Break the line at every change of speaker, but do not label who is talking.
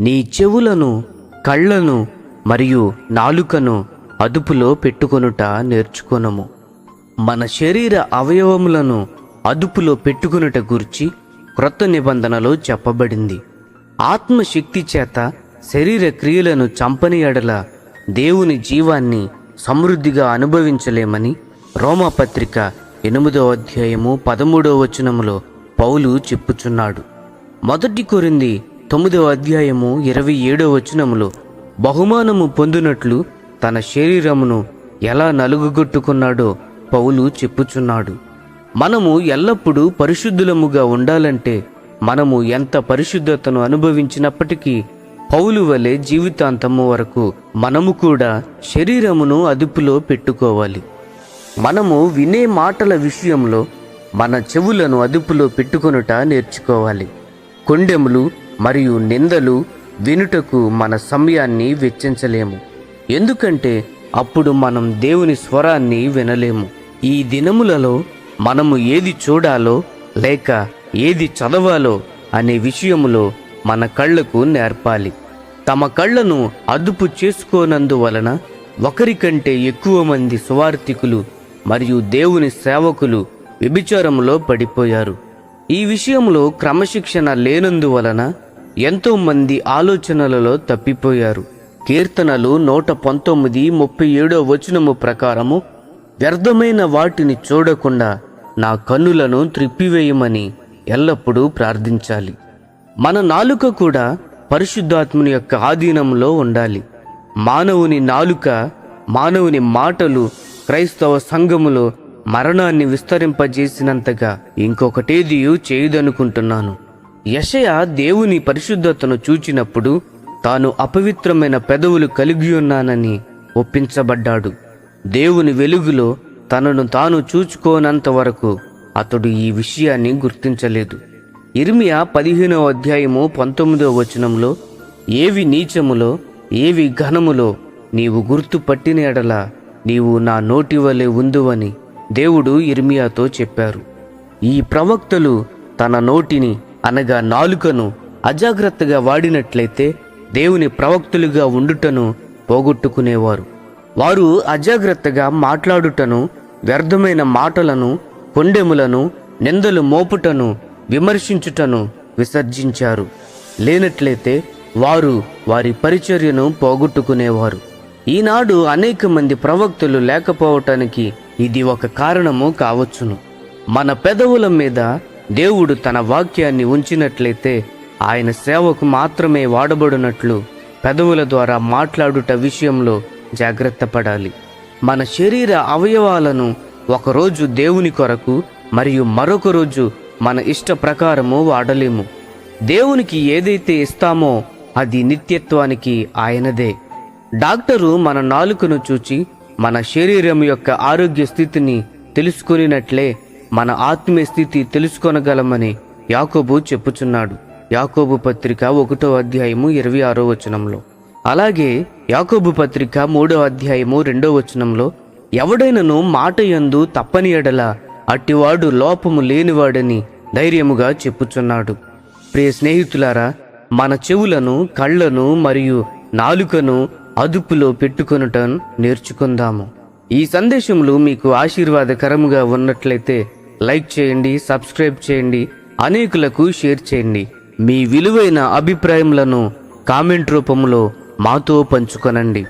నీ చెవులను, కళ్ళను మరియు నాలుకను అదుపులో పెట్టుకొనుట నేర్చుకొనుము. మన శరీర అవయవములను అదుపులో పెట్టుకొనుట గురించి క్రొత్త నిబంధనలో చెప్పబడింది. ఆత్మశక్తి చేత శరీర క్రియలను చంపని ఎడల దేవుని జీవాన్ని సమృద్ధిగా అనుభవించలేమని రోమాపత్రిక 8వ అధ్యాయము 13వ వచనములో పౌలు చెప్పుచున్నాడు. 1 కొరింథీ 9వ అధ్యాయము 27వ వచనములో బహుమానము పొందినట్లు తన శరీరమును ఎలా నలుగుగొట్టుకున్నాడో పౌలు చెప్పుచున్నాడు. మనము ఎల్లప్పుడూ పరిశుద్ధులముగా ఉండాలంటే మనము ఎంత పరిశుద్ధతను అనుభవించినప్పటికీ పౌలు వలె జీవితాంతము వరకు మనము కూడా శరీరమును అదుపులో పెట్టుకోవాలి. మనము వినే మాటల విషయంలో మన చెవులను అదుపులో పెట్టుకొనుట నేర్చుకోవాలి. కొండెములు మరియు నిందలు వినుటకు మన సమయాన్ని వెచ్చించలేము. ఎందుకంటే అప్పుడు మనం దేవుని స్వరాన్ని వినలేము. ఈ దినములలో మనము ఏది చూడాలో లేక ఏది చదవాలో అనే విషయములో మన కళ్ళకు నేర్పాలి. తమ కళ్ళను అదుపు చేసుకోనందువలన ఒకరికంటే ఎక్కువ మంది సువార్తికులు మరియు దేవుని సేవకులు వ్యభిచారములో పడిపోయారు. ఈ విషయంలో క్రమశిక్షణ లేనందువలన ఎంతో మంది ఆలోచనలలో తప్పిపోయారు. కీర్తనలు 119:37 వచనము ప్రకారము, వ్యర్థమైన వాటిని చూడకుండా నా కన్నులను త్రిప్పివేయమని ఎల్లప్పుడూ ప్రార్థించాలి. మన నాలుక కూడా పరిశుద్ధాత్ముని యొక్క ఆధీనంలో ఉండాలి. మానవుని నాలుక, మానవుని మాటలు క్రైస్తవ సంఘములో మరణాన్ని విస్తరింపజేసినంతగా ఇంకొకటేది చేయదనుకుంటున్నాను. యెషయా దేవుని పరిశుద్ధతను చూచినప్పుడు తాను అపవిత్రమైన పెదవులు కలిగి ఉన్నానని ఒప్పించబడ్డాడు. దేవుని వెలుగులో తనను తాను చూచుకోనంత వరకు అతడు ఈ విషయాన్ని గుర్తించలేదు. ఇర్మియా 15వ అధ్యాయము 19వ వచనంలో, ఏవి నీచములో ఏవి ఘనములో నీవు గుర్తుపట్టిన ఎడల నీవు నా నోటి వలె ఉందువని దేవుడు ఇర్మియాతో చెప్పారు. ఈ ప్రవక్తలు తన నోటిని అనగా నాలుకను అజాగ్రత్తగా వాడినట్లయితే దేవుని ప్రవక్తలుగా ఉండుటను పోగొట్టుకునేవారు. వారు అజాగ్రత్తగా మాట్లాడుటను, వ్యర్థమైన మాటలను, కొండెములను, నిందలు మోపుటను, విమర్శించుటను విసర్జించారు. లేనట్లయితే వారు వారి పరిచర్యను పోగొట్టుకునేవారు. ఈనాడు అనేక మంది ప్రవక్తలు లేకపోవటానికి ఇది ఒక కారణము కావచ్చును. మన పెదవుల మీద దేవుడు తన వాక్యాన్ని ఉంచినట్లయితే ఆయన సేవకు మాత్రమే వాడబడినట్లు పెదవుల ద్వారా మాట్లాడుట విషయంలో జాగ్రత్త పడాలి. మన శరీర అవయవాలను ఒకరోజు దేవుని కొరకు మరియు మరొక రోజు మన ఇష్ట ప్రకారము వాడలేము. దేవునికి ఏదైతే ఇస్తామో అది నిత్యత్వానికి ఆయనదే. డాక్టరు మన నాలుకను చూచి మన శరీరం యొక్క ఆరోగ్య స్థితిని తెలుసుకునినట్లే మన ఆత్మీయ స్థితి తెలుసుకొనగలమని యాకోబు చెప్పుచున్నాడు. యాకోబు పత్రిక 1వ అధ్యాయము 26వ వచనంలో. అలాగే యాకోబు పత్రిక 3వ అధ్యాయము 2వ వచనంలో, ఎవడైనను మాట యందు తప్పని ఎడల అట్టివాడు లోపము లేనివాడని ధైర్యముగా చెప్పుచున్నాడు. ప్రియ స్నేహితులారా, మన చెవులను, కళ్ళను మరియు నాలుకను అదుపులో పెట్టుకొనుటను నేర్చుకుందాము. ఈ సందేశములు మీకు ఆశీర్వాదకరముగా ఉన్నట్లయితే లైక్ చేయండి, సబ్స్క్రైబ్ చేయండి, అనేకులకు షేర్ చేయండి. మీ విలువైన అభిప్రాయములను కామెంట్ రూపంలో మాతో పంచుకొనండి.